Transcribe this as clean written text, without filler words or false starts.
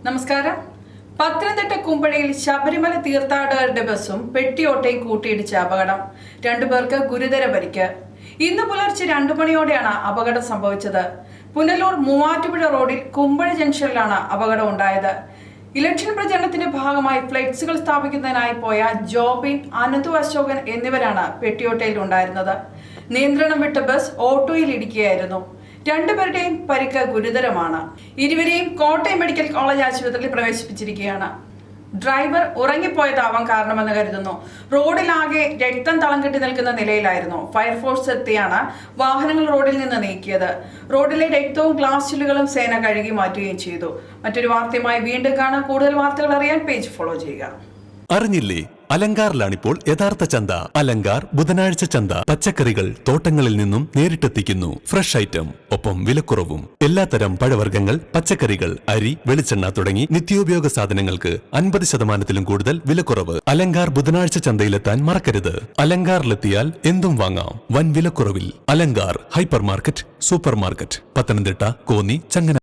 നമസ്കാരം. പത്തനംതിട്ട കുമ്പഴയിൽ ശബരിമല തീർത്ഥാടകരുടെ ബസ്സും പെട്ടിയോട്ടയും കൂട്ടിയിടിച്ച അപകടം. രണ്ടുപേർക്ക് ഗുരുതര പരിക്ക്. ഇന്ന് പുലർച്ചെ 2 മണിയോടെയാണ് അപകടം സംഭവിച്ചത്. പുനലൂർ മൂവാറ്റുപുഴ റോഡിൽ കുമ്പഴ ജംഗ്ഷനിലാണ് അപകടം ഉണ്ടായത്. ഇലക്ഷൻ പ്രചരണത്തിന്റെ ഭാഗമായി ഫ്ലെക്സുകൾ സ്ഥാപിക്കുന്നതിനായി പോയ ജോബിൻ, അനന്തു അശോകൻ എന്നിവരാണ് പെട്ടിയോട്ടയിൽ ഉണ്ടായിരുന്നത്. നിയന്ത്രണം വിട്ട ബസ് ഓട്ടോയിൽ ഇടിക്കുകയായിരുന്നു. രണ്ടുപേരുടെയും പരിക്ക് ഗുരുതരമാണ്. ഇരുവരെയും കോട്ടയം മെഡിക്കൽ കോളേജ് ആശുപത്രിയിൽ പ്രവേശിപ്പിച്ചിരിക്കുകയാണ്. ഡ്രൈവർ ഉറങ്ങിപ്പോയതാവാൻ കാരണമെന്ന് കരുതുന്നു. റോഡിലാകെ രക്തം തളം കെട്ടി നിൽക്കുന്ന നിലയിലായിരുന്നു. ഫയർഫോഴ്സ് എത്തിയാണ് വാഹനങ്ങൾ റോഡിൽ നിന്ന് നീക്കിയത്. റോഡിലെ രക്തവും ഗ്ലാസ് ചില്ലുകളും സേന കഴുകി മാറ്റുകയും ചെയ്തു. മറ്റൊരു വാർത്തയുമായി വീണ്ടും കാണാം. കൂടുതൽ വാർത്തകൾ അറിയാൻ പേജ് ഫോളോ ചെയ്യുക. അറിഞ്ഞില്ലേ, അലങ്കാറിലാണിപ്പോൾ യഥാർത്ഥ ചന്ത. അലങ്കാർ ബുധനാഴ്ച ചന്ത. പച്ചക്കറികൾ തോട്ടങ്ങളിൽ നിന്നും നേരിട്ടെത്തിക്കുന്നു. ഫ്രഷ് ഐറ്റം, ഒപ്പം വിലക്കുറവും. എല്ലാത്തരം പഴവർഗ്ഗങ്ങൾ, പച്ചക്കറികൾ, അരി, വെളിച്ചെണ്ണ തുടങ്ങി നിത്യോപയോഗ സാധനങ്ങൾക്ക് 50% കൂടുതൽ വിലക്കുറവ്. അലങ്കാർ ബുധനാഴ്ച ചന്തയിലെത്താൻ മറക്കരുത്. അലങ്കാറിലെത്തിയാൽ എന്തും വാങ്ങാം വൻ വിലക്കുറവിൽ. Alankar hyper market, super market, Pathanamthitta, Konni, Changanassery.